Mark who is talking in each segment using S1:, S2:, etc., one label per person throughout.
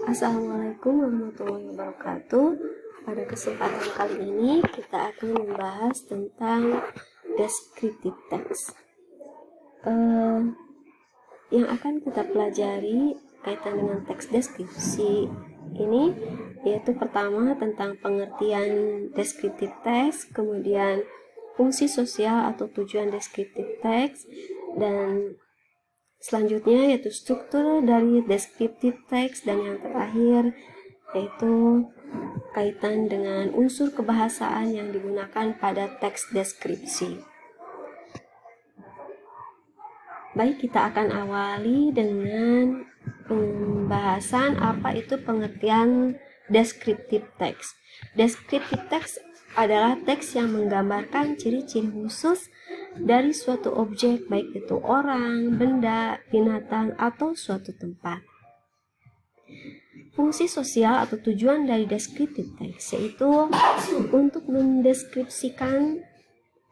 S1: Assalamualaikum warahmatullahi wabarakatuh. Pada kesempatan kali ini kita akan membahas tentang descriptive text. Yang akan kita pelajari kaitan dengan teks deskripsi ini yaitu pertama tentang pengertian descriptive text, kemudian fungsi sosial atau tujuan descriptive text, dan selanjutnya yaitu struktur dari descriptive text, dan yang terakhir yaitu kaitan dengan unsur kebahasaan yang digunakan pada teks deskripsi. Baik, kita akan awali dengan pembahasan apa itu pengertian descriptive text. Descriptive text adalah teks yang menggambarkan ciri-ciri khusus dari suatu objek, baik itu orang, benda, binatang, atau suatu tempat. Fungsi sosial atau tujuan dari descriptive text yaitu untuk mendeskripsikan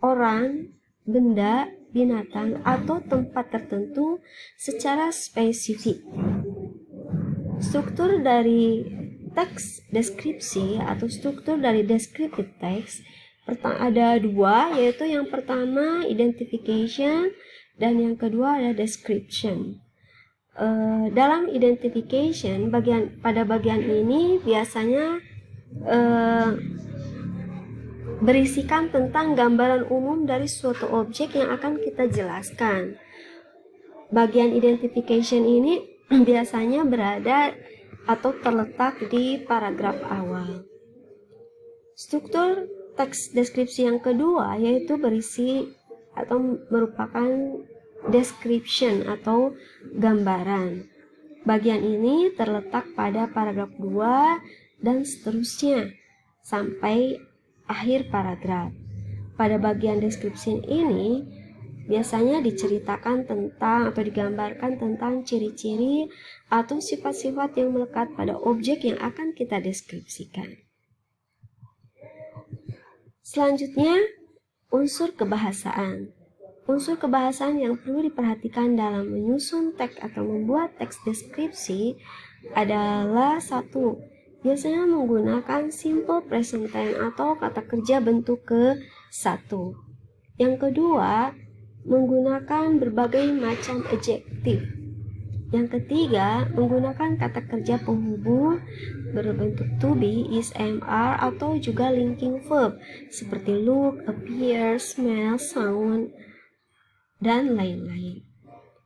S1: orang, benda, binatang, atau tempat tertentu secara spesifik. Struktur dari teks deskripsi atau struktur dari descriptive text ada dua, yaitu yang pertama identification dan yang kedua ada description. Dalam identification, pada bagian ini biasanya berisikan tentang gambaran umum dari suatu objek yang akan kita jelaskan. Bagian identification ini biasanya berada atau terletak di paragraf awal. Struktur teks deskripsi yang kedua yaitu berisi atau merupakan description atau gambaran. Bagian ini terletak pada paragraf 2 dan seterusnya sampai akhir paragraf. Pada bagian deskripsi ini biasanya diceritakan tentang atau digambarkan tentang ciri-ciri atau sifat-sifat yang melekat pada objek yang akan kita deskripsikan. Selanjutnya, unsur kebahasaan. Unsur kebahasaan yang perlu diperhatikan dalam menyusun teks atau membuat teks deskripsi adalah satu, biasanya menggunakan simple present tense atau kata kerja bentuk ke-1. Yang kedua, menggunakan berbagai macam adjektif. Yang ketiga, menggunakan kata kerja penghubung berbentuk to be, is, am, are, atau juga linking verb seperti look, appear, smell, sound, dan lain-lain.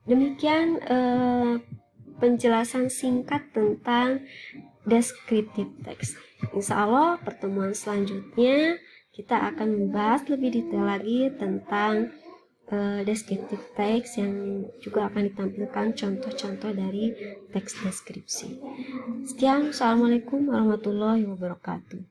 S1: Demikian penjelasan singkat tentang descriptive text. Insya Allah pertemuan selanjutnya kita akan membahas lebih detail lagi tentang descriptive text yang juga akan ditampilkan contoh-contoh dari teks deskripsi. Sekian, Assalamualaikum warahmatullahi wabarakatuh.